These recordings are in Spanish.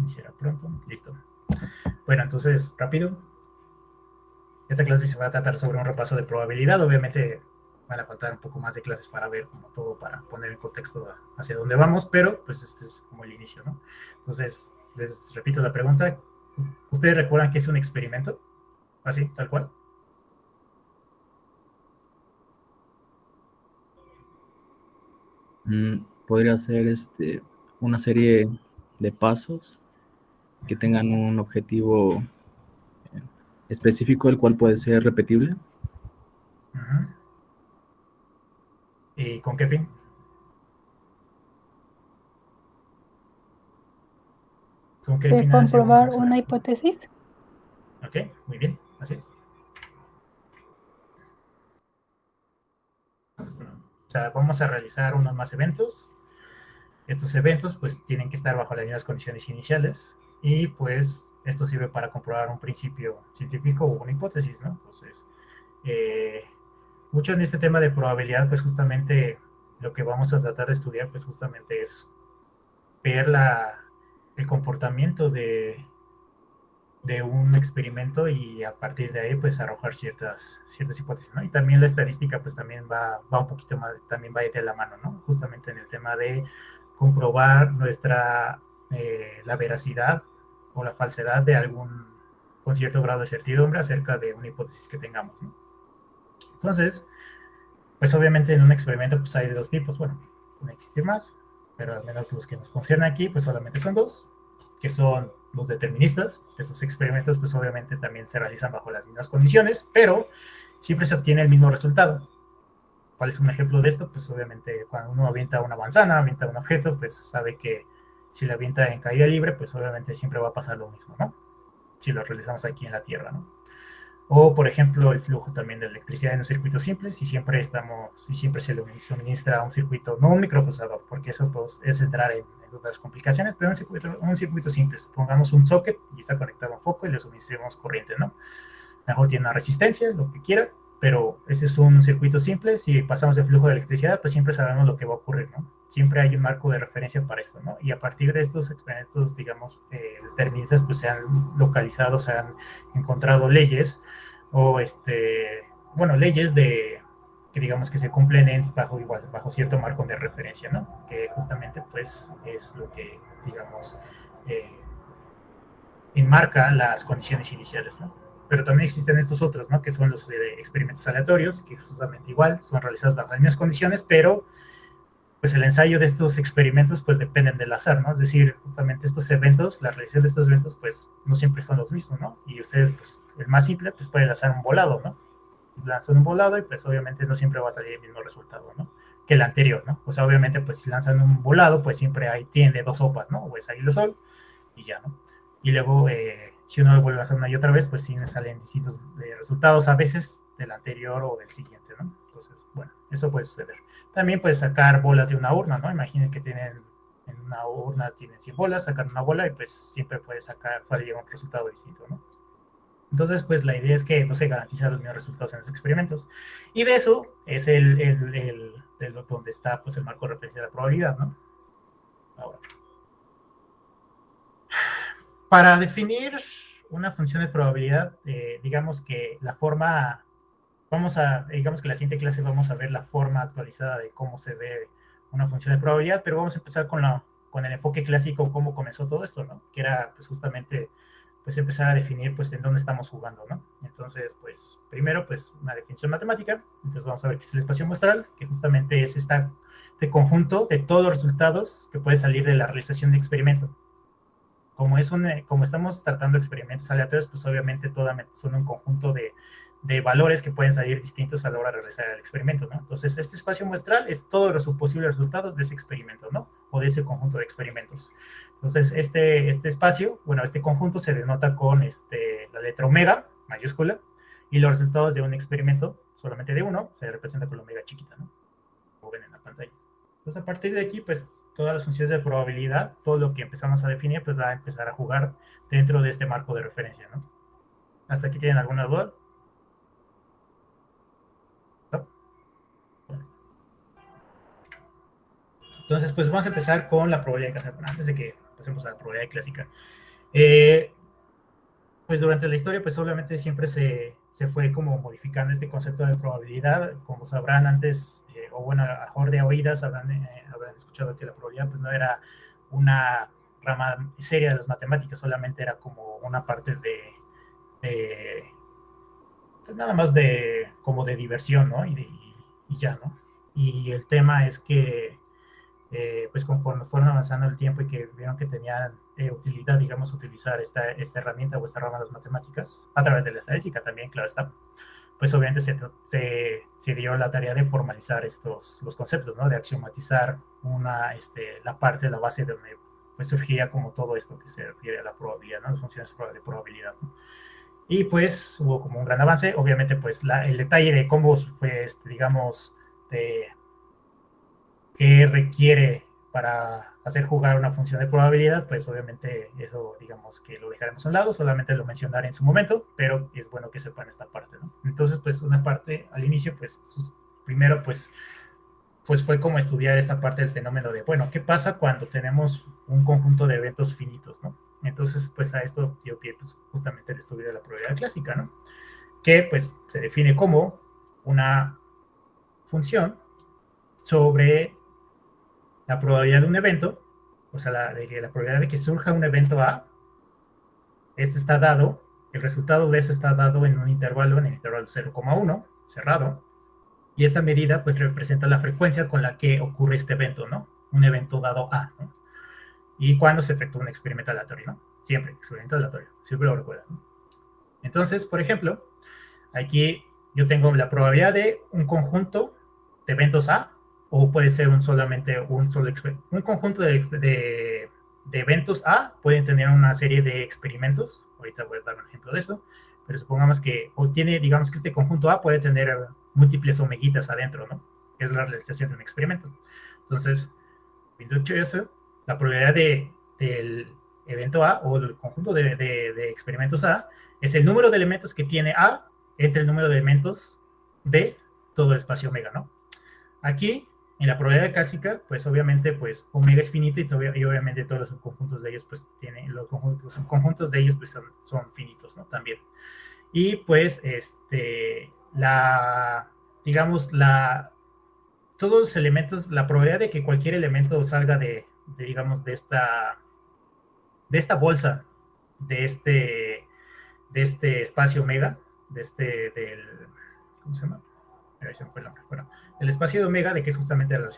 iniciará pronto. Listo. Bueno, entonces, rápido. Esta clase se va a tratar sobre un repaso de probabilidad. Obviamente van a faltar un poco más de clases para ver como todo, para poner en contexto hacia dónde vamos, pero pues este es como el inicio, ¿no? Entonces, les repito la pregunta. ¿Ustedes recuerdan que es un experimento? Así, tal cual. Podría ser una serie de pasos que tengan un objetivo específico, el cual puede ser repetible. Uh-huh. ¿Y con qué fin? ¿Con qué De fin hace un comprobar una experimento? hipótesis. Ok, muy bien, así es. O sea, vamos a realizar unos más eventos. Estos eventos pues tienen que estar bajo las mismas condiciones iniciales y pues esto sirve para comprobar un principio científico o una hipótesis, ¿no? Entonces, eh, mucho en este tema de probabilidad pues justamente lo que vamos a tratar de estudiar pues justamente es ver el comportamiento de un experimento y a partir de ahí pues arrojar ciertas hipótesis, ¿no? Y también la estadística pues también va un poquito más, también va de la mano, ¿no? Justamente en el tema de comprobar la veracidad o la falsedad de con cierto grado de certidumbre acerca de una hipótesis que tengamos, ¿no? Entonces, pues obviamente en un experimento pues hay de dos tipos, bueno, pueden existir más, pero al menos los que nos conciernen aquí pues solamente son dos, que son los deterministas. Estos experimentos pues obviamente también se realizan bajo las mismas condiciones, pero siempre se obtiene el mismo resultado. ¿Cuál es un ejemplo de esto? Pues obviamente cuando uno avienta una manzana, avienta un objeto, pues sabe que si la avienta en caída libre, pues obviamente siempre va a pasar lo mismo, ¿no? Si lo realizamos aquí en la Tierra, ¿no? O, por ejemplo, el flujo también de electricidad en un circuito simple, si siempre se le suministra un circuito, no un microprocesador, porque eso pues, es entrar en otras complicaciones, pero un circuito simple, pongamos un socket y está conectado a un foco y le suministramos corriente, ¿no? Mejor tiene una resistencia, lo que quiera, pero ese es un circuito simple. Si pasamos el flujo de electricidad, pues siempre sabemos lo que va a ocurrir, ¿no? Siempre hay un marco de referencia para esto, ¿no? Y a partir de estos experimentos, digamos, deterministas, pues se han localizado, se han encontrado leyes o, bueno, leyes que digamos que se cumplen bajo cierto marco de referencia, ¿no? Que justamente, pues, es lo que, digamos, eh, enmarca las condiciones iniciales, ¿no? Pero también existen estos otros, ¿no? Que son los experimentos aleatorios, que justamente igual son realizados bajo las mismas condiciones, pero pues el ensayo de estos experimentos pues dependen del azar, ¿no? Es decir, justamente estos eventos, la realización de estos eventos pues no siempre son los mismos, ¿no? Y ustedes pues el más simple pues pueden lanzar un volado, ¿no? Lanzan un volado y pues obviamente no siempre va a salir el mismo resultado, ¿no? Que el anterior, ¿no? O sea, obviamente pues si lanzan un volado pues siempre tiene dos sopas, ¿no? O es águila o sol y ya, ¿no? Y luego, si uno lo vuelve a hacer una y otra vez, pues sí salen distintos resultados, a veces del anterior o del siguiente, ¿no? Entonces, bueno, eso puede suceder. También puedes sacar bolas de una urna, ¿no? Imaginen que en una urna tienen 100 bolas, sacan una bola y pues siempre puedes salir un resultado distinto, ¿no? Entonces, pues la idea es que no se garantizan los mismos resultados en los experimentos. Y de eso es donde está pues el marco de referencia de la probabilidad, ¿no? Ahora, para definir una función de probabilidad, digamos que digamos que la siguiente clase vamos a ver la forma actualizada de cómo se ve una función de probabilidad, pero vamos a empezar con el enfoque clásico, cómo comenzó todo esto, ¿no? Que era pues justamente pues empezar a definir pues en dónde estamos jugando, ¿no? Entonces, pues primero pues una definición matemática, entonces vamos a ver qué es el espacio muestral, que justamente es este conjunto de todos los resultados que puede salir de la realización de experimento. Como estamos tratando experimentos aleatorios, pues obviamente son un conjunto de valores que pueden salir distintos a la hora de realizar el experimento, ¿no? Entonces, este espacio muestral es todos los posibles resultados de ese experimento, ¿no? O de ese conjunto de experimentos. Entonces, este espacio, bueno, este conjunto se denota con la letra omega, mayúscula, y los resultados de un experimento, solamente de uno, se representa con la omega chiquita, ¿no? Como ven en la pantalla. Entonces, a partir de aquí, pues todas las funciones de probabilidad, todo lo que empezamos a definir, pues va a empezar a jugar dentro de este marco de referencia, ¿no? ¿Hasta aquí tienen alguna duda? ¿No? Entonces, pues vamos a empezar con la probabilidad de cazar. Bueno, antes de que pasemos a la probabilidad clásica. Pues durante la historia, pues obviamente siempre se fue como modificando este concepto de probabilidad. Como sabrán antes, o bueno, a mejor de oídas habrán escuchado que la probabilidad pues no era una rama seria de las matemáticas, solamente era como una parte de pues nada más como de diversión, ¿no? Y ya, ¿no? Y el tema es que pues conforme fueron avanzando el tiempo y que vieron que tenían utilidad, digamos, utilizar esta herramienta o esta rama de las matemáticas, a través de la estadística también, claro está, pues obviamente se dio la tarea de formalizar los conceptos, ¿no? De axiomatizar la parte, la base de donde pues surgía como todo esto que se refiere a la probabilidad, ¿no? Las funciones de probabilidad, ¿no? Y pues hubo como un gran avance, obviamente pues el detalle de cómo fue, digamos, de qué requiere para hacer jugar una función de probabilidad, pues obviamente eso digamos que lo dejaremos a un lado, solamente lo mencionaré en su momento, pero es bueno que sepan esta parte, ¿no? Entonces, pues una parte al inicio, pues primero pues fue como estudiar esta parte del fenómeno de, bueno, ¿qué pasa cuando tenemos un conjunto de eventos finitos, ¿no? Entonces, pues a esto dio pie pues, justamente el estudio de la probabilidad clásica, ¿no? Que pues se define como una función sobre la probabilidad de un evento, o sea, la probabilidad de que surja un evento A, este está dado, el resultado de eso está dado en un intervalo, en el intervalo 0,1, cerrado, y esta medida pues representa la frecuencia con la que ocurre este evento, ¿no? Un evento dado A, ¿no? Y cuando se efectúa un experimento aleatorio, ¿no? Siempre, experimento aleatorio, siempre lo recuerdan, ¿no? Entonces, por ejemplo, aquí yo tengo la probabilidad de un conjunto de eventos A, o puede ser solamente un conjunto de eventos A, pueden tener una serie de experimentos, ahorita voy a dar un ejemplo de eso, pero supongamos que, o tiene, digamos que este conjunto A puede tener múltiples omeguitas adentro, ¿no? Que es la realización de un experimento. Entonces, dicho eso, la probabilidad del evento A o del conjunto de experimentos A es el número de elementos que tiene A entre el número de elementos de todo el espacio omega, ¿no? Aquí, en la probabilidad clásica, pues obviamente, pues omega es finito y obviamente todos los subconjuntos de ellos, pues tienen, los subconjuntos de ellos, pues son finitos, ¿no? También. Y pues, digamos, todos los elementos, la probabilidad de que cualquier elemento salga digamos, de esta bolsa, de este espacio omega, ¿cómo se llama? Se me fue el nombre. Bueno, el espacio de omega, de que es justamente la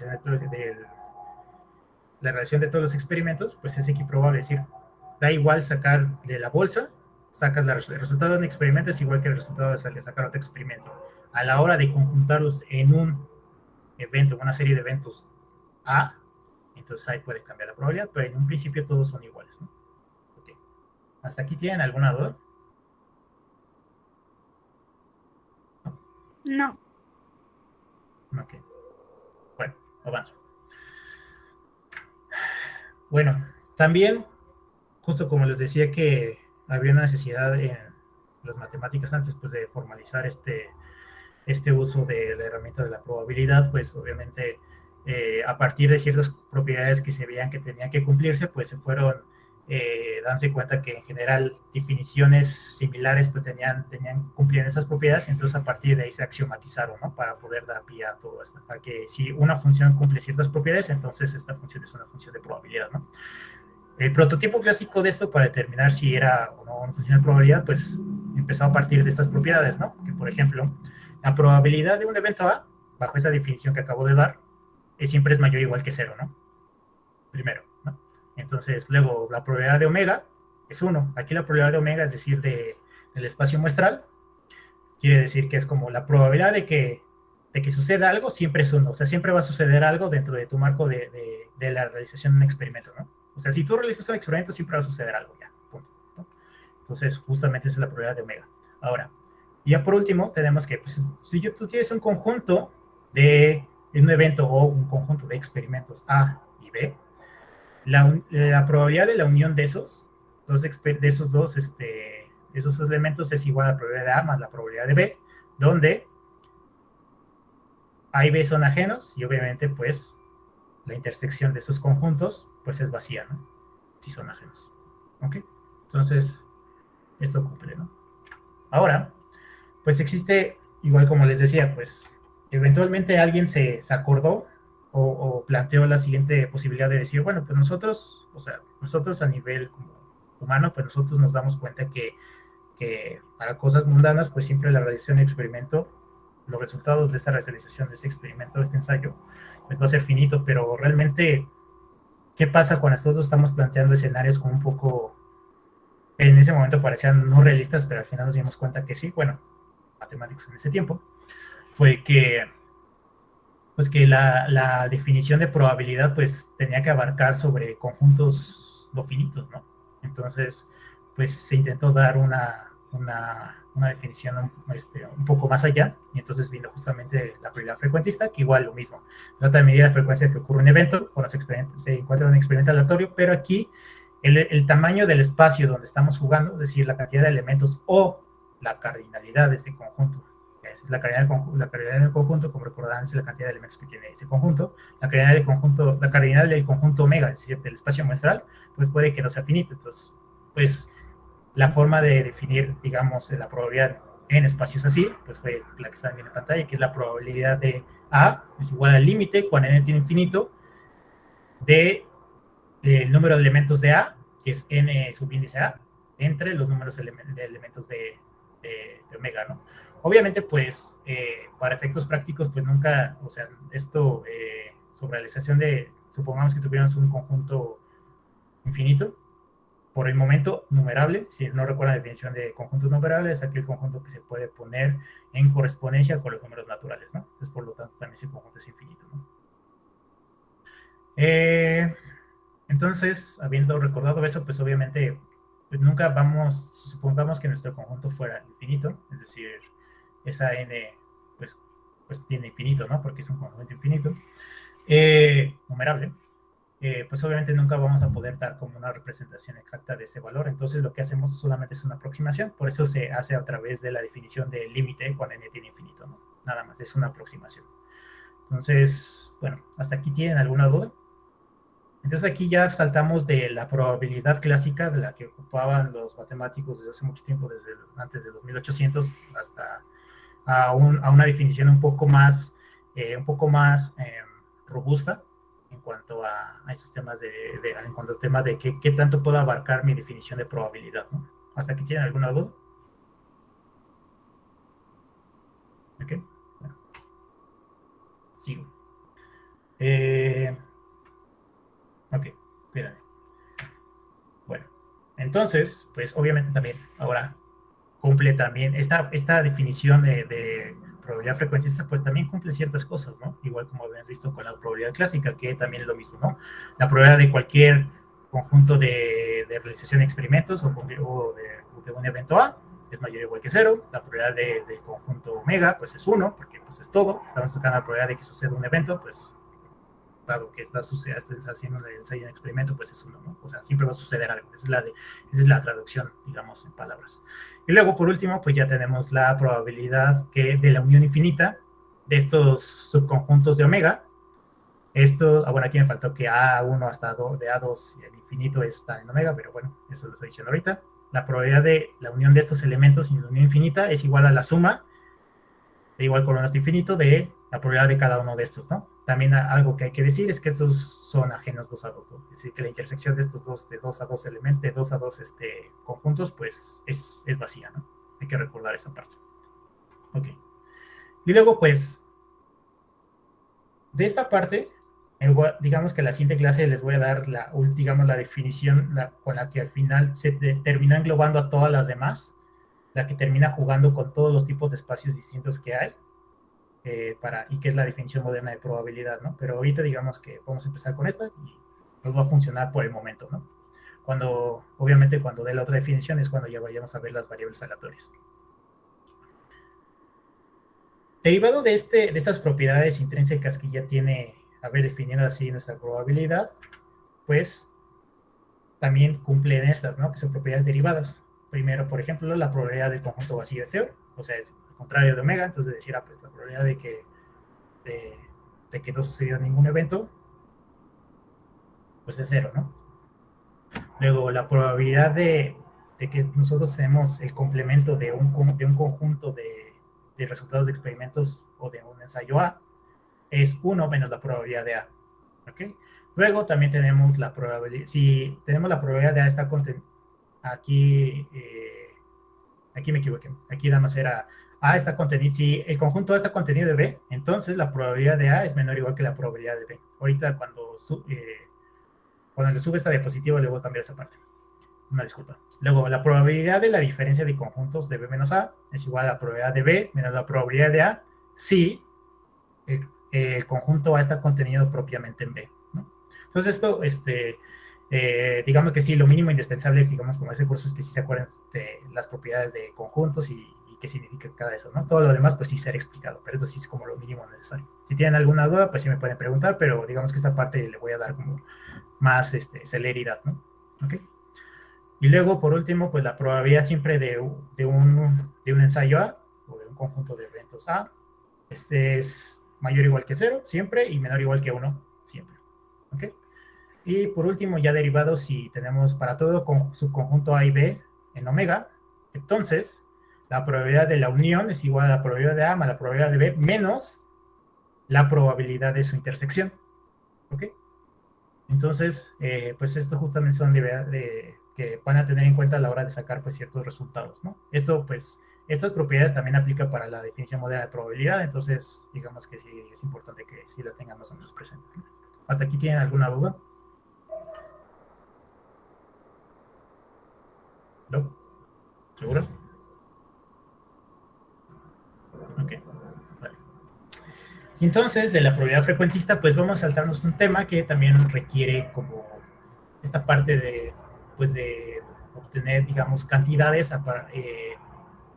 relación de todos los experimentos, pues es equiprobable, es decir, da igual sacar de la bolsa, sacas el resultado de un experimento, es igual que el resultado de sacar otro experimento. A la hora de conjuntarlos en un evento, una serie de eventos A, entonces ahí puede cambiar la probabilidad, pero en un principio todos son iguales, ¿no? Okay. ¿Hasta aquí tienen alguna duda? No. Ok. Bueno, avanzo. Bueno, también, justo como les decía que había una necesidad en las matemáticas antes, pues de formalizar este uso de la herramienta de la probabilidad, pues obviamente a partir de ciertas propiedades que se veían que tenían que cumplirse, pues se fueron dándose cuenta que en general definiciones similares pues cumplían esas propiedades, entonces a partir de ahí se axiomatizaron, ¿no? Para poder dar pie a todo esto, a que si una función cumple ciertas propiedades, entonces esta función es una función de probabilidad, ¿no? El prototipo clásico de esto para determinar si era o no una función de probabilidad, pues empezó a partir de estas propiedades, ¿no? Que por ejemplo, la probabilidad de un evento A, bajo esa definición que acabo de dar, siempre es mayor o igual que cero, ¿no? Primero, ¿no? Entonces, luego, la probabilidad de omega es 1. Aquí la probabilidad de omega, es decir, del espacio muestral, quiere decir que es como la probabilidad de que suceda algo siempre es 1. O sea, siempre va a suceder algo dentro de tu marco de la realización de un experimento, ¿no? O sea, si tú realizas un experimento, siempre va a suceder algo, ya, punto, ¿no? Entonces, justamente esa es la probabilidad de omega. Ahora, y ya por último, tenemos que, pues, si tú tienes un conjunto de un evento o un conjunto de experimentos A y B, la probabilidad de la unión de esos elementos es igual a la probabilidad de A más la probabilidad de B, donde A y B son ajenos y obviamente pues la intersección de esos conjuntos pues es vacía, ¿no? si son ajenos. ¿Ok? Entonces, esto cumple, ¿no? Ahora, pues existe, igual como les decía, pues eventualmente alguien se acordó o planteó la siguiente posibilidad de decir, bueno, pues nosotros, o sea, nosotros a nivel como humano, pues nosotros nos damos cuenta que para cosas mundanas, pues siempre la realización de experimento, los resultados de esta realización de ese experimento, de este ensayo, pues va a ser finito, pero realmente, ¿qué pasa cuando nosotros estamos planteando escenarios como un poco, en ese momento parecían no realistas, pero al final nos dimos cuenta que sí, bueno, matemáticos en ese tiempo, fue que pues que la definición de probabilidad pues tenía que abarcar sobre conjuntos no finitos, ¿no? Entonces, pues se intentó dar una definición un poco más allá, y entonces vino justamente la probabilidad frecuentista, que igual lo mismo, trata de medir la frecuencia que ocurre un evento cuando se encuentra un experimento aleatorio, pero aquí el tamaño del espacio donde estamos jugando, es decir, la cantidad de elementos o la cardinalidad de este conjunto, esa es la cardinalidad del conjunto, como recordarán, es la cantidad de elementos que tiene ese conjunto. La cardinal del conjunto omega, es decir, del espacio muestral, pues puede que no sea finito. Entonces, pues la forma de definir, digamos, la probabilidad en espacios así, pues fue la que está viendo en pantalla, que es la probabilidad de A es igual al límite, cuando n tiene infinito, de el número de elementos de A, que es n subíndice A, entre los números de elementos de omega, ¿no? Obviamente, pues, para efectos prácticos, pues nunca, o sea, esto, su realización de, supongamos que tuviéramos un conjunto infinito, por el momento numerable, si no recuerda la definición de conjuntos numerables, es aquel conjunto que se puede poner en correspondencia con los números naturales, ¿no? Entonces, por lo tanto, también ese conjunto es infinito, ¿no? Entonces, habiendo recordado eso, pues obviamente pues nunca vamos, supongamos que nuestro conjunto fuera infinito, es decir, esa n pues, pues tiene infinito, ¿no? Porque es un conjunto infinito, numerable, pues obviamente nunca vamos a poder dar como una representación exacta de ese valor, entonces lo que hacemos solamente es una aproximación, por eso se hace a través de la definición del límite cuando n tiene infinito, ¿no? Nada más, es una aproximación. Entonces, bueno, ¿hasta aquí tienen alguna duda? Entonces aquí ya saltamos de la probabilidad clásica de la que ocupaban los matemáticos desde hace mucho tiempo, desde antes de los 1800, hasta a una definición un poco más robusta en cuanto a esos temas en cuanto al tema de qué tanto puedo abarcar mi definición de probabilidad, ¿no? ¿Hasta aquí tienen alguna duda? ¿Ok? Bueno, sigo. Ok, cuídate. Bueno, entonces, pues obviamente también ahora cumple también esta definición de probabilidad frecuentista, pues también cumple ciertas cosas, ¿no? Igual como habíamos visto con la probabilidad clásica, que también es lo mismo, ¿no? La probabilidad de cualquier conjunto de realización de experimentos de un evento A es mayor o igual que cero. La probabilidad del conjunto omega, pues es 1, porque pues es todo. Estamos tocando la probabilidad de que suceda un evento, pues dado que estás haciendo el ensayo en experimento, pues es uno, ¿no? O sea, siempre va a suceder algo. Esa es la traducción, digamos, en palabras. Y luego, por último, pues ya tenemos la probabilidad que de la unión infinita de estos subconjuntos de omega. Bueno, aquí me faltó que A1 hasta de A2 y el infinito está en omega, pero bueno, eso lo estoy diciendo ahorita. La probabilidad de la unión de estos elementos en la unión infinita es igual a la suma de igual color hasta infinito de la probabilidad de cada uno de estos, ¿no? También algo que hay que decir es que estos son ajenos 2 a 2, ¿no? Es decir, que la intersección de estos dos, de 2 a 2 elementos, de 2 a 2 conjuntos, pues es vacía, ¿no? Hay que recordar esa parte. Ok. Y luego, pues, de esta parte, digamos que la siguiente clase les voy a dar digamos, la definición con la que al final se termina englobando a todas las demás, la que termina jugando con todos los tipos de espacios distintos que hay. Y que es la definición moderna de probabilidad, ¿no? Pero ahorita digamos que vamos a empezar con esta y nos va a funcionar por el momento, ¿no? Obviamente cuando dé la otra definición es cuando ya vayamos a ver las variables aleatorias. Derivado de esas propiedades intrínsecas que ya tiene haber definido así nuestra probabilidad, pues también cumplen estas, ¿no? Que son propiedades derivadas. Primero, por ejemplo, la probabilidad del conjunto vacío es cero, o sea, es el contrario de omega, entonces decir, pues la probabilidad de que no sucedió ningún evento, pues es cero, ¿no? Luego, la probabilidad de que nosotros tenemos el complemento de un conjunto de resultados de experimentos o de un ensayo A es 1 menos la probabilidad de A. ¿Okay? Luego también tenemos la probabilidad, si tenemos la probabilidad de A está aquí, aquí me equivoqué, aquí nada más era A está contenido, si el conjunto A está contenido de B, entonces la probabilidad de A es menor o igual que la probabilidad de B. Ahorita cuando le sube esta diapositiva le voy a cambiar esta parte. Una disculpa. Luego, la probabilidad de la diferencia de conjuntos de B menos A es igual a la probabilidad de B menos la probabilidad de A si el conjunto A está contenido propiamente en B, ¿no? Entonces esto, digamos que sí, lo mínimo indispensable, digamos, como ese curso es que sí se acuerden de las propiedades de conjuntos y qué significa cada eso, ¿no? Todo lo demás, pues sí será explicado, pero eso sí es como lo mínimo necesario. Si tienen alguna duda, pues sí me pueden preguntar, pero digamos que esta parte le voy a dar como más celeridad, ¿no? ¿Ok? Y luego, por último, pues la probabilidad siempre de un ensayo A o de un conjunto de eventos A, es mayor o igual que 0 siempre y menor o igual que 1 siempre. ¿Ok? Y por último, ya derivado, si tenemos para todo subconjunto A y B en omega, entonces la probabilidad de la unión es igual a la probabilidad de A más la probabilidad de B menos la probabilidad de su intersección. ¿Ok? Entonces, pues esto justamente son que van a tener en cuenta a la hora de sacar pues ciertos resultados, ¿no? Esto pues, estas propiedades también aplican para la definición moderna de probabilidad, entonces digamos que sí es importante que sí las tengan más o menos presentes, ¿no? ¿Hasta aquí tienen alguna duda? ¿No? ¿Seguros? Ok. Vale. Entonces, de la probabilidad frecuentista, pues vamos a saltarnos un tema que también requiere como esta parte pues de obtener, digamos, cantidades,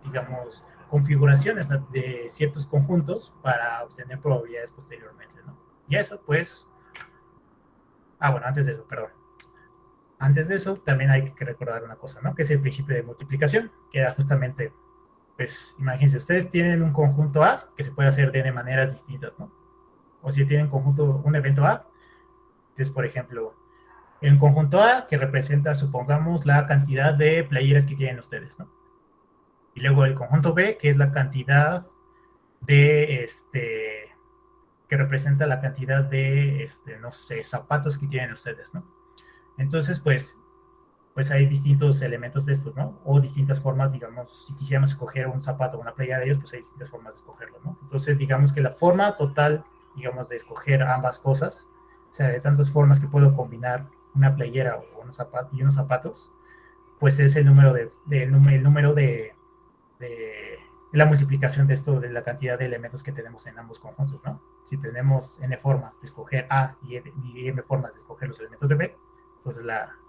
digamos, configuraciones de ciertos conjuntos para obtener probabilidades posteriormente, ¿no? Y eso, pues, bueno, antes de eso, perdón. Antes de eso, también hay que recordar una cosa, ¿no? Que es el principio de multiplicación, que era justamente, pues, imagínense, ustedes tienen un conjunto A que se puede hacer de maneras distintas, ¿no? O si tienen un evento A, entonces, por ejemplo, el conjunto A que representa, supongamos, la cantidad de playeras que tienen ustedes, ¿no? Y luego el conjunto B, que es la cantidad de, que representa la cantidad de, no sé, zapatos que tienen ustedes, ¿no? Entonces, pues hay distintos elementos de estos, ¿no? O distintas formas, digamos, si quisiéramos escoger un zapato o una playa de ellos, pues hay distintas formas de escogerlo, ¿no? Entonces, digamos que la forma total, digamos, de escoger ambas cosas, o sea, de tantas formas que puedo combinar una playera o unos zapatos, pues es el número de la multiplicación de esto, de la cantidad de elementos que tenemos en ambos conjuntos, ¿no? Si tenemos n formas de escoger A y m formas de escoger los elementos de B, entonces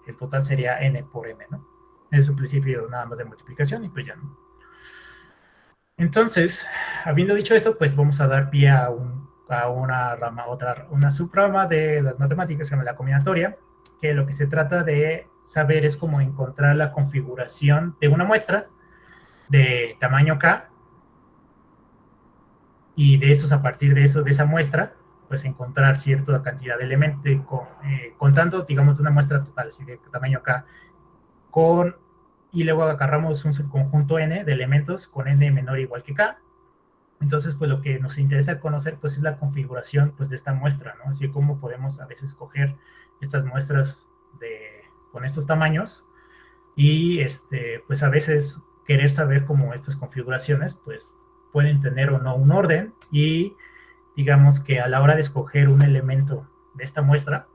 el total sería n por m, ¿no? Es un principio nada más de multiplicación y pues ya no. Entonces, habiendo dicho eso, pues vamos a dar pie a una subrama de las matemáticas, se llama la combinatoria, que lo que se trata de saber es cómo encontrar la configuración de una muestra de tamaño K, y de esos, a partir de eso, de esa muestra, pues encontrar cierta cantidad de elementos, contando, digamos, una muestra total, así de tamaño K, y luego agarramos un subconjunto n de elementos con n menor o igual que K. Entonces, pues lo que nos interesa conocer, pues es la configuración, pues, de esta muestra, ¿no? Así como podemos a veces escoger estas muestras con estos tamaños y, pues a veces querer saber cómo estas configuraciones, pues, pueden tener o no un orden y digamos que a la hora de escoger un elemento de esta muestra,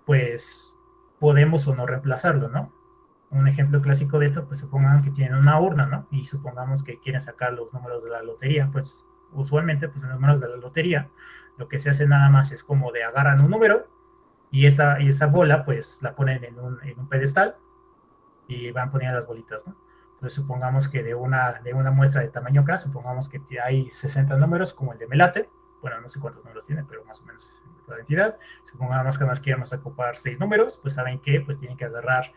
pues podemos o no reemplazarlo, ¿no? Un ejemplo clásico de esto, pues supongan que tienen una urna, ¿no? Y supongamos que quieren sacar los números de la lotería, pues usualmente, pues en los números de la lotería, lo que se hace nada más es como de agarran un número y esta bola, pues la ponen en un pedestal y van poniendo las bolitas, ¿no? Entonces supongamos que de una muestra de tamaño K, supongamos que hay 60 números como el de Melate, bueno, no sé cuántos números tiene, pero más o menos es la entidad. Supongamos que más queremos ocupar 6 números, pues saben que pues tienen que agarrar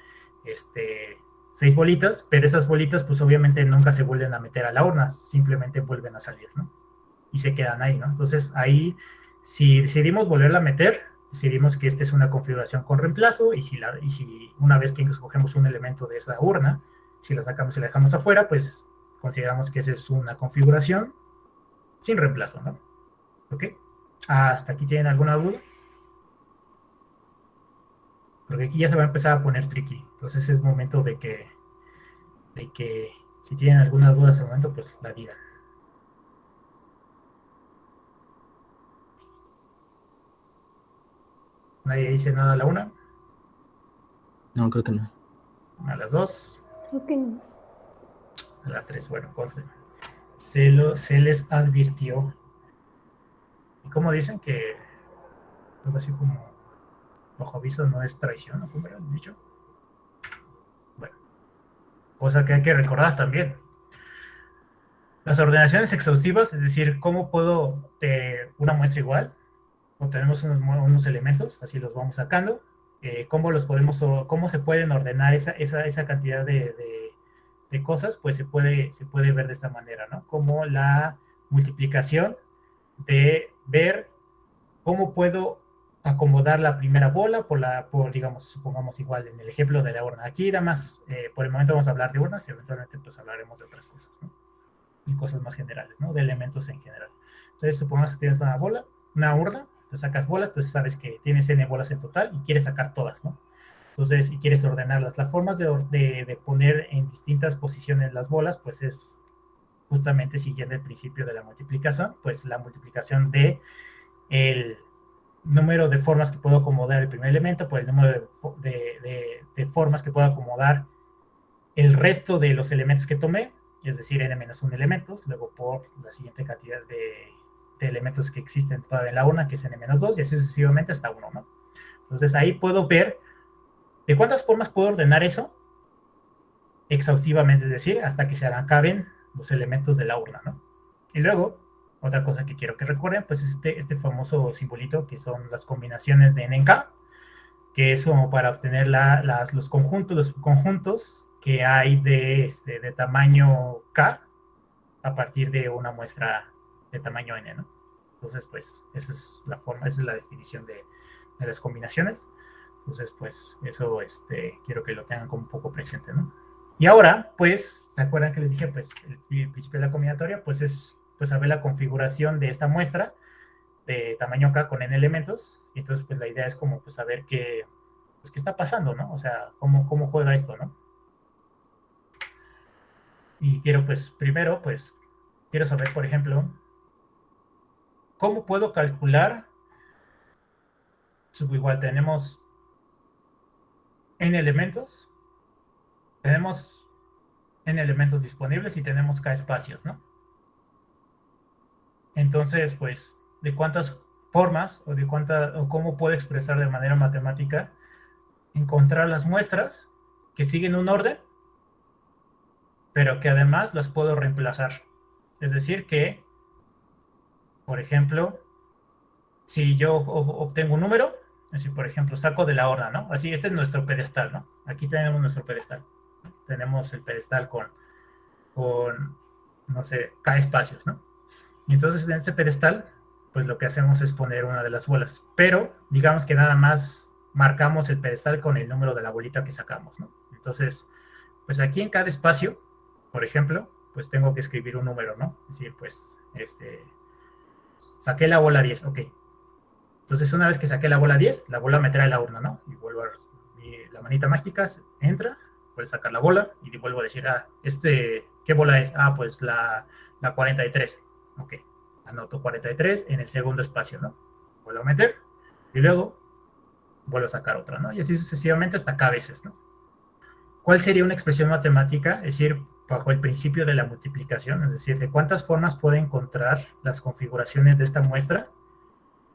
6 bolitas, pero esas bolitas pues obviamente nunca se vuelven a meter a la urna, simplemente vuelven a salir, ¿no? Y se quedan ahí, ¿no? Entonces ahí, si decidimos volverla a meter, decidimos que esta es una configuración con reemplazo, y si una vez que escogemos un elemento de esa urna, si la sacamos y la dejamos afuera, pues consideramos que esa es una configuración sin reemplazo, ¿no? ¿Ok? ¿Hasta aquí tienen alguna duda? Porque aquí ya se va a empezar a poner tricky. Entonces es momento de que si tienen alguna duda hasta el momento, pues la digan. Nadie dice nada a la una. No, creo que no. A las dos. Creo que no. A las tres, bueno, conste. Se les advirtió. ¿Y cómo dicen que algo así como ojo aviso no es traición, ¿no? ¿Cómo era dicho? Bueno, cosa que hay que recordar también. Las ordenaciones exhaustivas, es decir, cómo puedo una muestra igual, o tenemos unos elementos, así los vamos sacando, cómo se pueden ordenar esa cantidad de cosas, pues se puede ver de esta manera, ¿no? Como la multiplicación de ver cómo puedo acomodar la primera bola digamos, supongamos igual en el ejemplo de la urna. Aquí nada más, por el momento vamos a hablar de urnas y eventualmente pues hablaremos de otras cosas, ¿no? Y cosas más generales, ¿no? De elementos en general. Entonces, supongamos que tienes una bola, una urna, te sacas bolas, entonces sabes que tienes n bolas en total y quieres sacar todas, ¿no? Entonces, y quieres ordenarlas. Las formas de poner en distintas posiciones las bolas, pues es justamente siguiendo el principio de la multiplicación, pues la multiplicación de el número de formas que puedo acomodar el primer elemento por el número de formas que puedo acomodar el resto de los elementos que tomé, es decir, n-1 elementos, luego por la siguiente cantidad de elementos que existen todavía en la urna, que es n-2, y así sucesivamente hasta 1, ¿no? Entonces ahí puedo ver de cuántas formas puedo ordenar eso exhaustivamente, es decir, hasta que se acaben los elementos de la urna, ¿no? Y luego, otra cosa que quiero que recuerden, pues este famoso simbolito que son las combinaciones de n en k, que es como para obtener los subconjuntos que hay de tamaño k a partir de una muestra de tamaño n, ¿no? Entonces, pues, esa es la forma, esa es la definición de las combinaciones. Entonces, pues, eso quiero que lo tengan como un poco presente, ¿no? Y ahora, pues, ¿se acuerdan que les dije? Pues, el principio de la combinatoria, pues, es pues saber la configuración de esta muestra de tamaño k con n elementos. Y entonces, pues, la idea es como, pues, saber qué está pasando, ¿no? O sea, cómo juega esto, ¿no? Y quiero, pues, primero, pues, quiero saber, por ejemplo, cómo puedo calcular, igual tenemos n elementos, tenemos n elementos disponibles y tenemos k espacios, ¿no? Entonces, pues, ¿de cuántas formas o cómo puedo expresar de manera matemática encontrar las muestras que siguen un orden, pero que además las puedo reemplazar? Es decir, que, por ejemplo, si yo obtengo un número, así por ejemplo saco de la horda, ¿no? Así, este es nuestro pedestal, ¿no? Aquí tenemos nuestro pedestal. Tenemos el pedestal con no sé, k espacios, ¿no? Y entonces en este pedestal, pues lo que hacemos es poner una de las bolas. Pero digamos que nada más marcamos el pedestal con el número de la bolita que sacamos, ¿no? Entonces, pues aquí en cada espacio, por ejemplo, pues tengo que escribir un número, ¿no? Es decir, pues, saqué la bola 10, ok. Entonces, una vez que saqué la bola 10, la bola me trae la urna, ¿no? Y vuelvo a la manita mágica entra, vuelvo a sacar la bola y vuelvo a decir, ¿qué bola es? Ah, pues la 43. Ok, anoto 43 en el segundo espacio, ¿no? Vuelvo a meter y luego vuelvo a sacar otra, ¿no? Y así sucesivamente hasta K veces, ¿no? ¿Cuál sería una expresión matemática? Es decir, bajo el principio de la multiplicación, es decir, de cuántas formas puedo encontrar las configuraciones de esta muestra.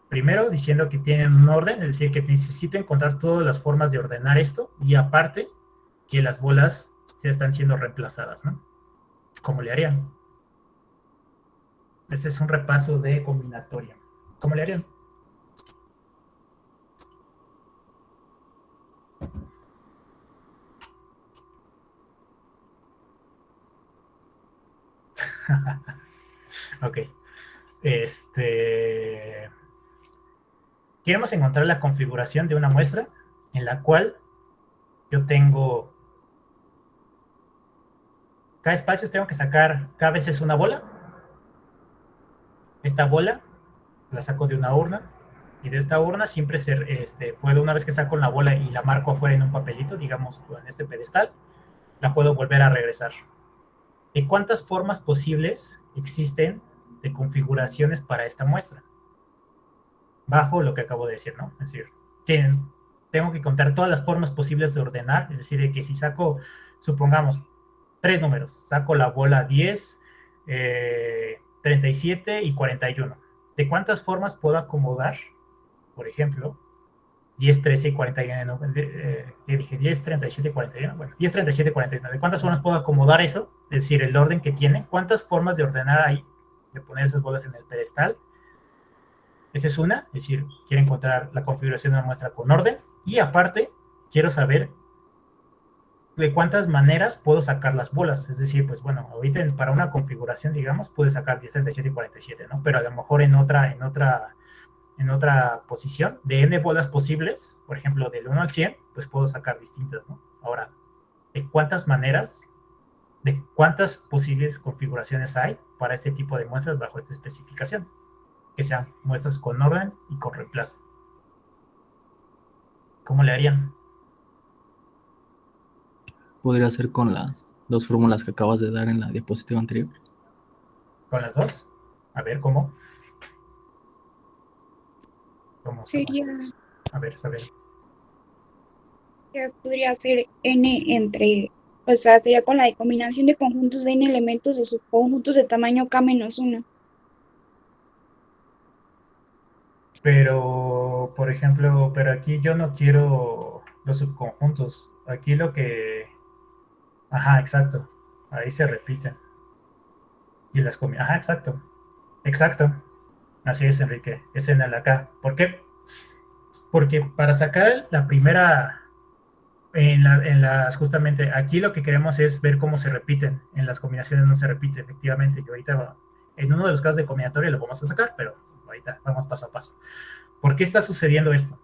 Primero, diciendo que tienen un orden, es decir, que necesito encontrar todas las formas de ordenar esto y aparte que las bolas se están siendo reemplazadas, ¿no? ¿Cómo le harían? Ese es un repaso de combinatoria. ¿Cómo le harían? Ok. queremos encontrar la configuración de una muestra en la cual yo tengo cada espacio, tengo que sacar cada vez es una bola. Esta bola la saco de una urna y de esta urna siempre puedo, una vez que saco la bola y la marco afuera en un papelito, digamos en este pedestal, la puedo volver a regresar. ¿De cuántas formas posibles existen de configuraciones para esta muestra? Bajo lo que acabo de decir, ¿no? Es decir, tengo que contar todas las formas posibles de ordenar, es decir, de que si saco, supongamos, 3 números, saco la bola 10, 37 y 41. ¿De cuántas formas puedo acomodar, por ejemplo, 10, 13 y 41? ¿Qué dije? 10, 37 y 41. Bueno, 10, 37 y 41. ¿De cuántas formas puedo acomodar eso? Es decir, el orden que tiene. ¿Cuántas formas de ordenar hay de poner esas bolas en el pedestal? Esa es una, es decir, quiero encontrar la configuración de una muestra con orden y aparte quiero saber de cuántas maneras puedo sacar las bolas. Es decir, pues bueno, ahorita para una configuración, digamos, puedes sacar 10, 37 y 47, ¿no? Pero a lo mejor en otra posición, de n bolas posibles, por ejemplo, del 1 al 100, pues puedo sacar distintas, ¿no? Ahora, ¿de cuántas maneras, de cuántas posibles configuraciones hay para este tipo de muestras bajo esta especificación? Que sean muestras con orden y con reemplazo. ¿Cómo le harían? Podría ser con las dos fórmulas que acabas de dar en la diapositiva anterior. ¿Con las dos? A ver, ¿cómo? Sería, a ver. podría ser n entre, o sea, sería con la de combinación de conjuntos de n elementos de subconjuntos de tamaño k menos 1. Pero, por ejemplo, pero aquí yo no quiero los subconjuntos. Aquí lo que... Ajá, exacto. Ahí se repiten. Y las Ajá, exacto. Exacto. Así es, Enrique. Es en el acá. ¿Por qué? Porque para sacar la primera... justamente aquí lo que queremos es ver cómo se repiten. En las combinaciones no se repite, efectivamente. Y ahorita en uno de los casos de combinatoria lo vamos a sacar, pero ahorita vamos paso a paso. ¿Por qué está sucediendo esto?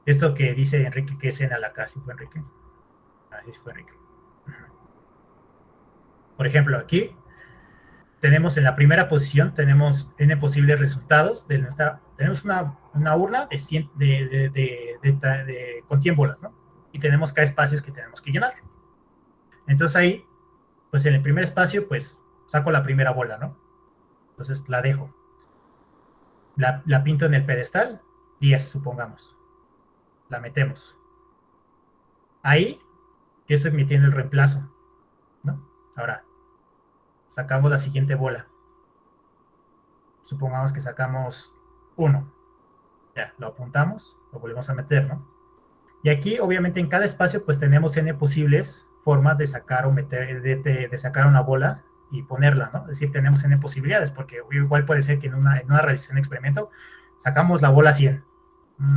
Esto que dice Enrique que es en al acá, ¿sí fue Enrique? Así fue Enrique. Por ejemplo, aquí tenemos en la primera posición, tenemos n posibles resultados. Tenemos una urna de 100, con 100 bolas, ¿no? Y tenemos k espacios que tenemos que llenar. Entonces ahí, pues en el primer espacio, pues saco la primera bola, ¿no? Entonces la dejo. La pinto en el pedestal, 10, supongamos. La metemos. Ahí, yo estoy metiendo el reemplazo, ¿no? Ahora, sacamos la siguiente bola. Supongamos que sacamos 1. Ya, lo apuntamos, lo volvemos a meter, ¿no? Y aquí, obviamente, en cada espacio, pues tenemos n posibles formas de sacar o meter, de sacar una bola y ponerla, ¿no? Es decir, tenemos n posibilidades, porque igual puede ser que en una realización de experimento sacamos la bola 100.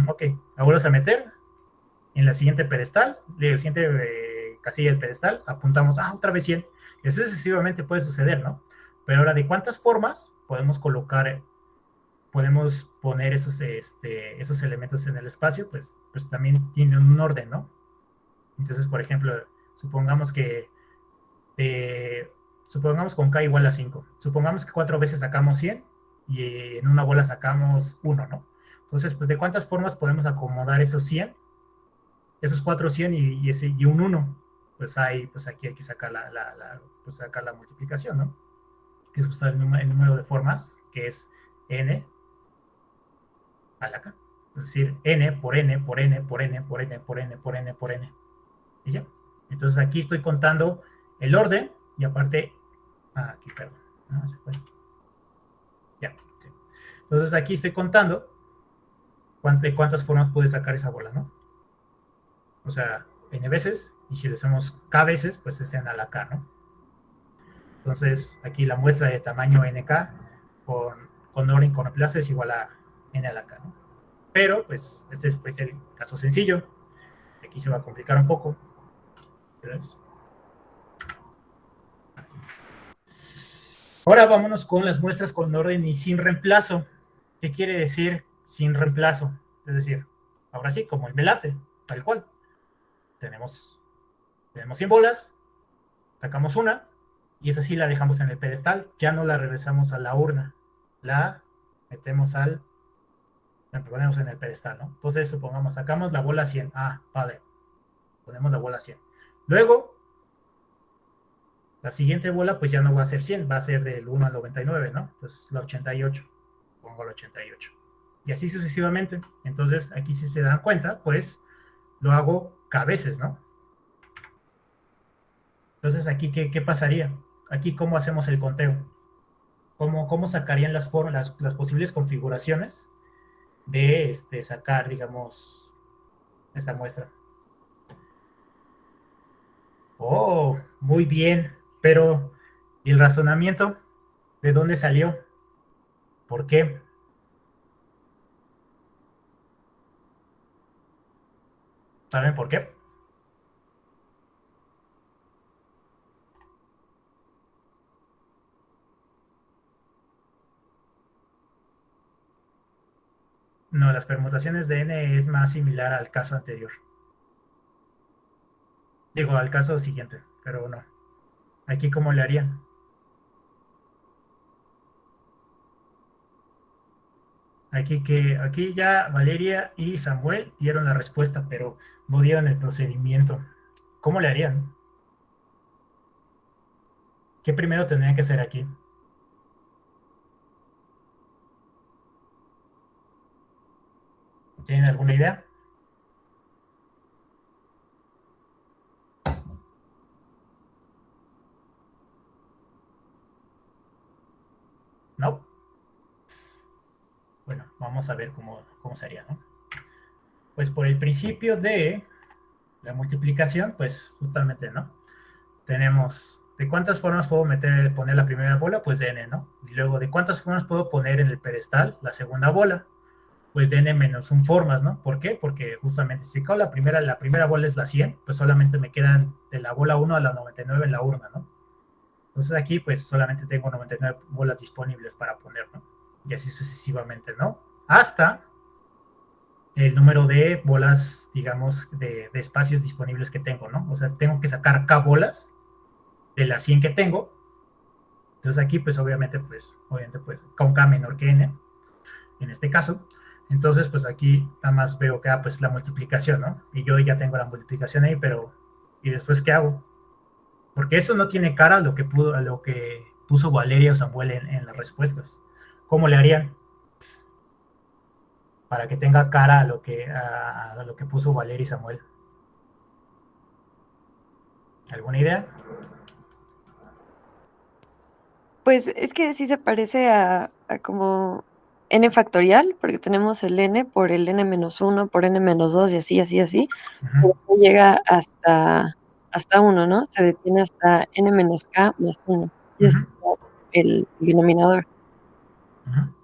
Ok, la vuelves a meter en la siguiente pedestal, la siguiente casilla del pedestal, apuntamos, otra vez 100. Eso sucesivamente puede suceder, ¿no? Pero ahora, ¿de cuántas formas podemos colocar, podemos poner esos elementos en el espacio? Pues también tienen un orden, ¿no? Entonces, por ejemplo, supongamos con k igual a 5. Supongamos que 4 veces sacamos 100 y en una bola sacamos 1, ¿no? Entonces, pues, ¿de cuántas formas podemos acomodar esos 100? Esos 4 100 y un 1. Pues aquí hay que sacar sacar la multiplicación, ¿no? Que es justo el número de formas, que es n a la k. Es decir, n por n por n por n por n por n por n por n. Y ya. Entonces aquí estoy contando el orden y aparte... aquí, perdón. Se fue. Ya. Sí. Entonces aquí estoy contando de cuántas formas puede sacar esa bola, ¿no? O sea, n veces, y si lo hacemos k veces, pues es n a la k, ¿no? Entonces, aquí la muestra de tamaño nk con orden con reemplazo es igual a n a la k, ¿no? Pero, pues, ese fue el caso sencillo. Aquí se va a complicar un poco. Ahora vámonos con las muestras con orden y sin reemplazo. ¿Qué quiere decir sin reemplazo. Es decir, ahora sí, como el melate, tal cual. Tenemos 100 bolas, sacamos una, y esa sí la dejamos en el pedestal, ya no la regresamos a la urna, la metemos la ponemos en el pedestal, ¿no? Entonces, supongamos, sacamos la bola 100. Ah, padre. Ponemos la bola 100. Luego, la siguiente bola, pues ya no va a ser 100, va a ser del 1 al 99, ¿no? Pues la 88. Pongo la 88. Y así sucesivamente. Entonces, aquí si se dan cuenta, pues lo hago cada veces, ¿no? Entonces, aquí, ¿qué pasaría? Aquí, ¿cómo hacemos el conteo? ¿Cómo sacarían las posibles configuraciones de sacar, digamos, esta muestra? Oh, muy bien, pero ¿y el razonamiento? ¿De dónde salió? ¿Por qué? ¿Saben por qué? No, las permutaciones de n es más similar al caso anterior. Digo, al caso siguiente, pero no. Aquí, ¿cómo le harían? Aquí ya Valeria y Samuel dieron la respuesta, pero no dieron el procedimiento. ¿Cómo le harían? ¿Qué primero tendrían que hacer aquí? ¿Tienen alguna idea? ¿No? Bueno, vamos a ver cómo sería, ¿no? Pues por el principio de la multiplicación, pues justamente, ¿no? Tenemos, ¿de cuántas formas puedo poner la primera bola? Pues de n, ¿no? Y luego, ¿de cuántas formas puedo poner en el pedestal la segunda bola? Pues de n menos 1 formas, ¿no? ¿Por qué? Porque justamente si cago la primera bola es la 100, pues solamente me quedan de la bola 1 a la 99 en la urna, ¿no? Entonces aquí pues solamente tengo 99 bolas disponibles para poner, ¿no? Y así sucesivamente, ¿no? Hasta el número de bolas, digamos, de espacios disponibles que tengo, ¿no? O sea, tengo que sacar k bolas de las 100 que tengo. Entonces aquí pues obviamente con k menor que n, en este caso. Entonces pues aquí nada más veo que pues la multiplicación, ¿no? Y yo ya tengo la multiplicación ahí, pero ¿y después qué hago? Porque eso no tiene cara a lo que puso Valeria o Samuel en las respuestas. ¿Cómo le harían? Para que tenga cara a lo que puso Valeria y Samuel. ¿Alguna idea? Pues es que sí se parece a como n factorial, porque tenemos el n por el n-1 por n-2 y así, así, así. Uh-huh. Llega hasta 1, ¿no? Se detiene hasta n-k más 1. Y es el denominador. Uh-huh.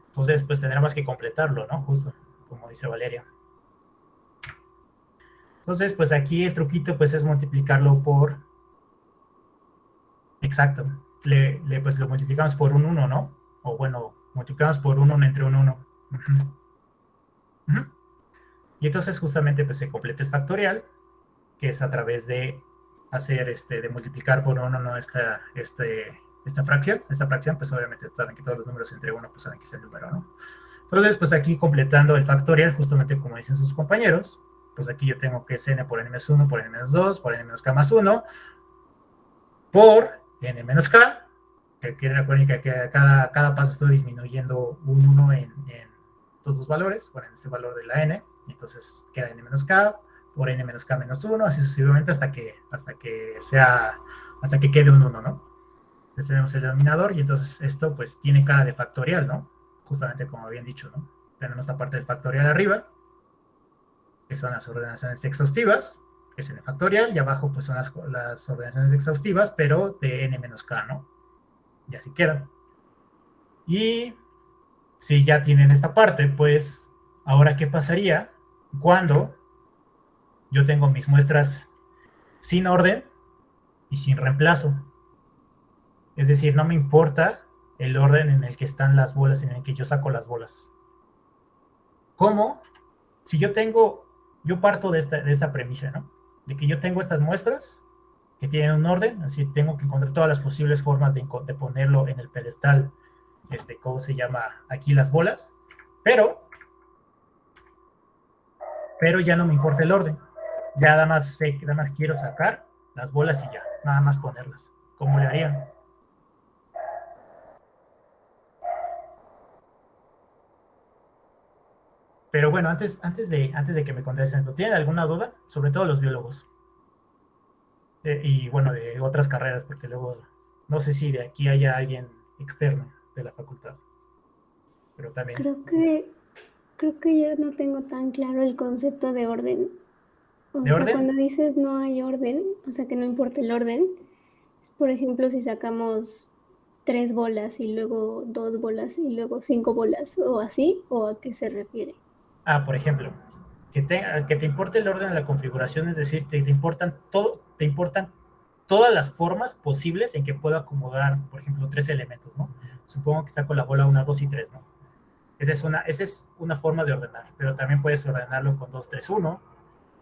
Entonces, pues tendremos que completarlo, ¿no? Justo, como dice Valeria. Entonces, pues aquí el truquito, pues, es multiplicarlo por... Exacto. Pues lo multiplicamos por un 1, ¿no? O bueno, multiplicamos por un 1 entre un 1. Uh-huh. Uh-huh. Y entonces justamente pues se completa el factorial, que es a través de hacer de multiplicar por 1, ¿no? Esta fracción. Esta fracción, pues obviamente saben que todos los números entre 1, pues saben que es el número, ¿no? Entonces, pues aquí completando el factorial, justamente como dicen sus compañeros, pues aquí yo tengo que es n por n-1 por n-2 por n-k más 1 por n-k, que recuerden que cada paso estoy disminuyendo un 1 en estos dos valores, bueno, en este valor de la n, entonces queda n-k por n-k menos 1, así sucesivamente hasta que quede un 1, ¿no? Entonces tenemos el denominador y entonces esto pues tiene cara de factorial, ¿no? Justamente como habían dicho, ¿no? Tenemos la parte del factorial arriba, que son las ordenaciones exhaustivas, que es n factorial, y abajo pues son las ordenaciones exhaustivas, pero de n-k, ¿no? Y así queda. Y si ya tienen esta parte, pues ahora ¿qué pasaría cuando yo tengo mis muestras sin orden y sin reemplazo? Es decir, no me importa el orden en el que están las bolas, en el que yo saco las bolas. cómo, si yo parto de esta premisa, ¿no? De que yo tengo estas muestras que tienen un orden, así tengo que encontrar todas las posibles formas de ponerlo en el pedestal, ¿cómo se llama? Aquí las bolas, pero ya no me importa el orden, ya nada más quiero sacar las bolas y ya, nada más ponerlas. ¿Cómo le harían? Pero bueno, antes de que me contesten esto, ¿tienen alguna duda? Sobre todo los biólogos. Y bueno, de otras carreras, porque luego no sé si de aquí haya alguien externo de la facultad. Pero también. Creo que yo no tengo tan claro el concepto de orden. O ¿De sea, orden? cuando dices no hay orden, o sea, que no importa el orden, por ejemplo, si sacamos 3 bolas y luego 2 bolas y luego 5 bolas, o así, ¿o a qué se refiere? Por ejemplo, que te importe el orden de la configuración, es decir, te importan todas las formas posibles en que puedo acomodar, por ejemplo, 3 elementos, ¿no? Supongo que saco la bola 1, 2 y 3, ¿no? Esa es una forma de ordenar, pero también puedes ordenarlo con 2, 3, 1,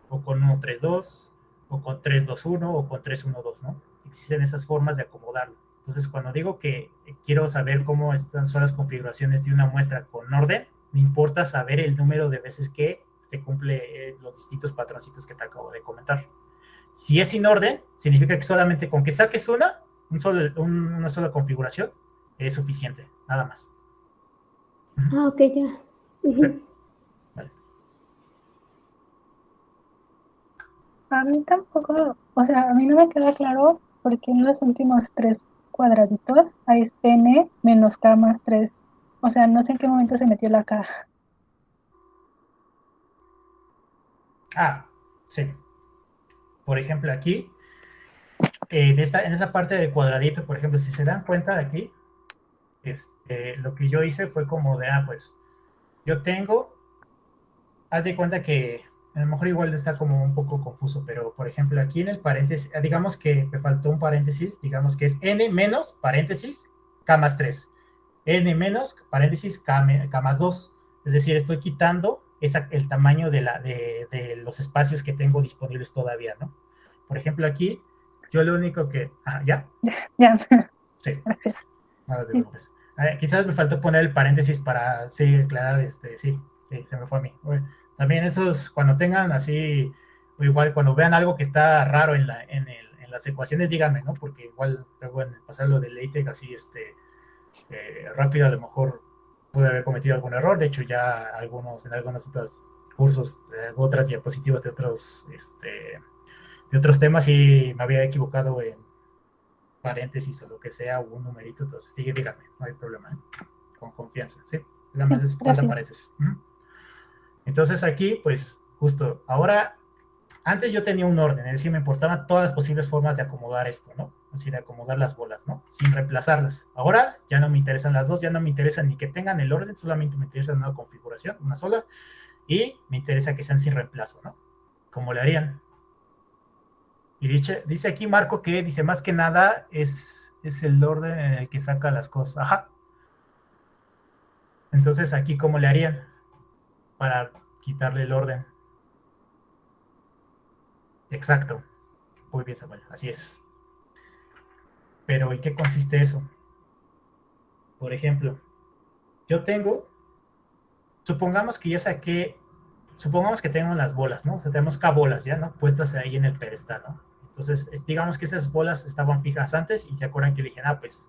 o con 1, 3, 2, o con 3, 2, 1, o con 3, 1, 2, ¿no? Existen esas formas de acomodarlo. Entonces, cuando digo que quiero saber cómo son las configuraciones de una muestra con orden, me importa saber el número de veces que se cumple los distintos patroncitos que te acabo de comentar. Si es sin orden, significa que solamente con que saques una sola configuración es suficiente, nada más. Ok, ya. Sí. Vale. A mí tampoco, o sea, a mí no me queda claro porque en los últimos 3 cuadraditos hay n menos k más 3. O sea, no sé en qué momento se metió la k. Sí. Por ejemplo, aquí, en esta parte del cuadradito, por ejemplo, si se dan cuenta de aquí, lo que yo hice fue como de, pues, yo tengo, haz de cuenta que a lo mejor igual está como un poco confuso, pero por ejemplo aquí en el paréntesis, digamos que me faltó un paréntesis, digamos que es n menos paréntesis k más 3, n menos paréntesis k más 2, es decir, estoy quitando el tamaño de los espacios que tengo disponibles todavía, ¿no? Por ejemplo aquí, yo lo único que, ¿ya? Ya, Sí. gracias. No te preocupes. Quizás me faltó poner el paréntesis para aclarar, sí, se me fue a mí. Bueno, también esos, cuando tengan así, o igual cuando vean algo que está raro en las ecuaciones, díganme, ¿no? Porque igual luego en pasarlo de LaTeX así, rápido, a lo mejor pude haber cometido algún error. De hecho, ya en algunos otros cursos, otras diapositivas de otros temas, y me había equivocado en paréntesis o lo que sea, o un numerito, entonces sí, díganme, no hay problema, con confianza, ¿sí? Díganme, Sí, falta gracias. paréntesis. Entonces aquí, pues, justo, ahora, antes yo tenía un orden, es decir, me importaban todas las posibles formas de acomodar esto, ¿no? Así de acomodar las bolas, ¿no? Sin reemplazarlas. Ahora ya no me interesan las dos, ya no me interesan ni que tengan el orden, solamente me interesa una configuración, una sola, y me interesa que sean sin reemplazo, ¿no? ¿Cómo le harían? Y dice aquí Marco que dice, más que nada es el orden en el que saca las cosas. Ajá. Entonces aquí, ¿cómo le harían para quitarle el orden? Exacto. Muy bien, Samuel. Así es. Pero ¿en qué consiste eso? Por ejemplo, yo supongamos que tengo las bolas, ¿no? O sea, tenemos K bolas ya, ¿no? Puestas ahí en el pedestal, ¿no? Entonces, digamos que esas bolas estaban fijas antes y se acuerdan que dije, pues,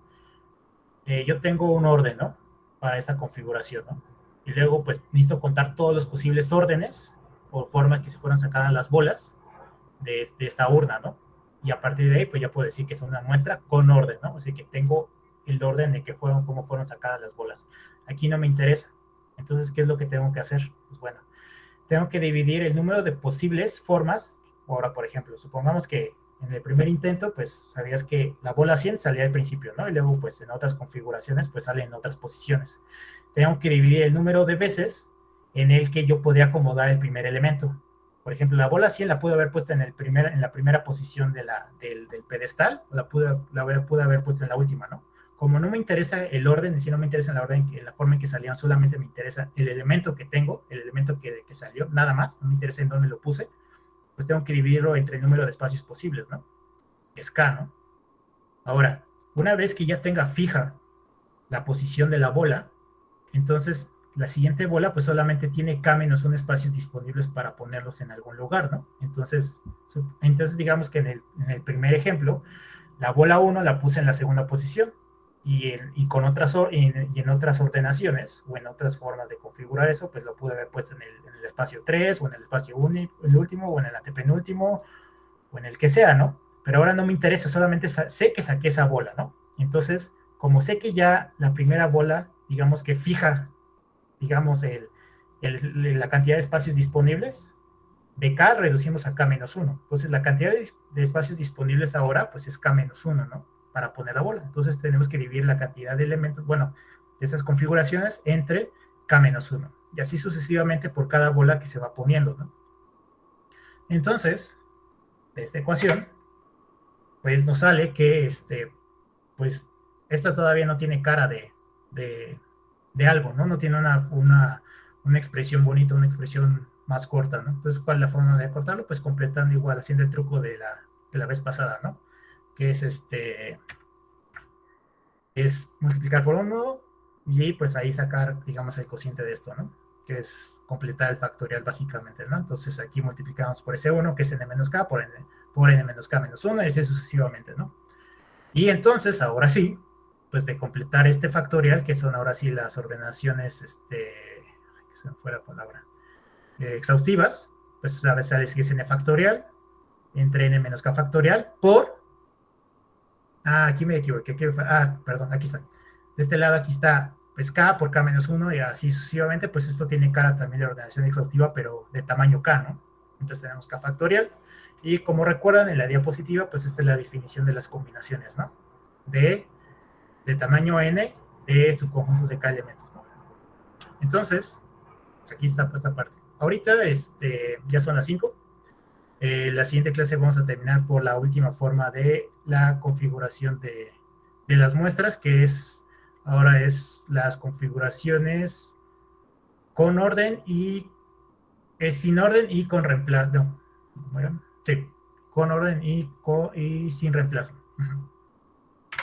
yo tengo un orden, ¿no? Para esta configuración, ¿no? Y luego, pues, necesito contar todos los posibles órdenes o formas que se fueran sacadas las bolas de esta urna, ¿no? Y a partir de ahí, pues ya puedo decir que es una muestra con orden, ¿no? O sea, que tengo el orden de cómo fueron sacadas las bolas. Aquí no me interesa. Entonces, ¿qué es lo que tengo que hacer? Pues bueno, tengo que dividir el número de posibles formas. Ahora, por ejemplo, supongamos que en el primer intento, pues sabías que la bola 100 salía al principio, ¿no? Y luego, pues en otras configuraciones, pues sale en otras posiciones. Tengo que dividir el número de veces en el que yo podría acomodar el primer elemento. Por ejemplo, la bola 100 la pude haber puesto en la primera posición del pedestal, o pude haber puesto en la última, ¿no? como no me interesa el orden, es decir, no me interesa la orden, la forma en que salieron, solamente me interesa el elemento que tengo, el elemento que salió, nada más, no me interesa en dónde lo puse, pues tengo que dividirlo entre el número de espacios posibles, ¿no? Es K, ¿no? Ahora, una vez que ya tenga fija la posición de la bola, entonces la siguiente bola pues solamente tiene K menos 1 espacios disponibles para ponerlos en algún lugar, ¿no? Entonces digamos que en el primer ejemplo, la bola 1 la puse en la segunda posición y en otras ordenaciones o en otras formas de configurar eso, pues lo pude haber puesto en el espacio 3 o en el espacio el último o en el antepenúltimo o en el que sea, ¿no? Pero ahora no me interesa, solamente sé que saqué esa bola, ¿no? Entonces, como sé que ya la primera bola, digamos que fija, digamos, la cantidad de espacios disponibles, de K reducimos a K menos 1. Entonces, la cantidad de espacios disponibles ahora, pues es K menos 1, ¿no? Para poner la bola. Entonces, tenemos que dividir la cantidad de elementos, bueno, de esas configuraciones entre K menos 1. Y así sucesivamente por cada bola que se va poniendo, ¿no? Entonces, de esta ecuación, pues nos sale que, pues, esta todavía no tiene cara de algo, ¿no? No tiene una expresión bonita, una expresión más corta, ¿no? Entonces, ¿cuál es la forma de cortarlo? Pues completando igual, haciendo el truco de la vez pasada, ¿no? Que es multiplicar por 1 y pues ahí sacar, digamos, el cociente de esto, ¿no? Que es completar el factorial básicamente, ¿no? Entonces aquí multiplicamos por ese 1, que es n menos k, por n menos k menos 1, y así sucesivamente, ¿no? Y entonces, ahora sí, pues de completar este factorial, que son ahora sí las ordenaciones, que se me fue la palabra, exhaustivas, pues sabes que es n factorial entre n menos k factorial por... aquí me equivoqué, perdón, aquí está. De este lado aquí está, pues k por k menos 1 y así sucesivamente, pues esto tiene cara también de ordenación exhaustiva, pero de tamaño k, ¿no? Entonces tenemos k factorial. Y como recuerdan en la diapositiva, pues esta es la definición de las combinaciones, ¿no? De tamaño n de subconjuntos de k elementos, ¿no? Entonces, aquí está esta parte. Ahorita ya son las 5. La siguiente clase vamos a terminar por la última forma de la configuración de las muestras, que ahora es las configuraciones con orden y sin orden y con reemplazo. No, bueno, sí, con orden y sin reemplazo.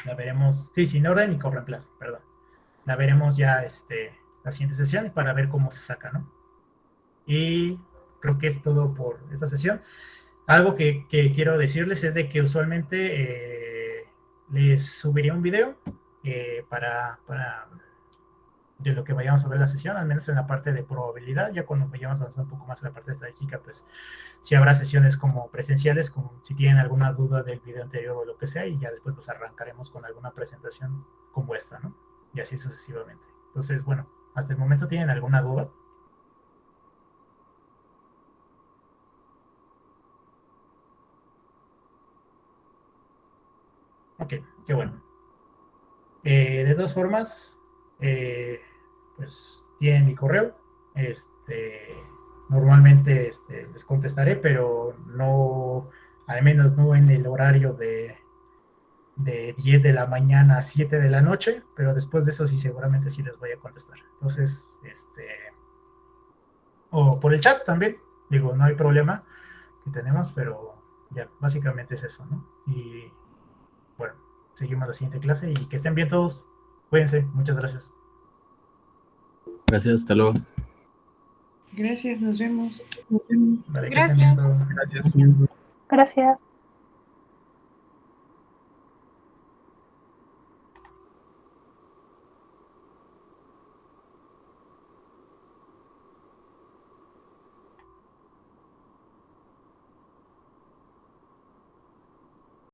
La veremos, sí, sin orden y con reemplazo, perdón. La veremos ya la siguiente sesión para ver cómo se saca, ¿no? Y creo que es todo por esta sesión. Algo que quiero decirles es de que usualmente les subiría un video para de lo que vayamos a ver la sesión, al menos en la parte de probabilidad. Ya cuando vayamos avanzando un poco más en la parte de estadística, pues sí habrá sesiones como presenciales, como si tienen alguna duda del video anterior o lo que sea, y ya después pues arrancaremos con alguna presentación como esta, ¿no? Y así sucesivamente. Entonces, bueno, hasta el momento, ¿tienen alguna duda? Ok, qué bueno. De todas formas, pues tienen mi correo. Normalmente les contestaré, pero no, al menos no en el horario de 10 de la mañana a 7 de la noche, pero después de eso sí, seguramente sí les voy a contestar. Entonces, o por el chat también, digo, no hay problema que tenemos, pero ya, básicamente es eso, ¿no? Y bueno, seguimos la siguiente clase y que estén bien todos. Cuídense, muchas gracias. Gracias, hasta luego. Gracias, nos vemos. Vale, que estén bien Gracias. todos. Gracias.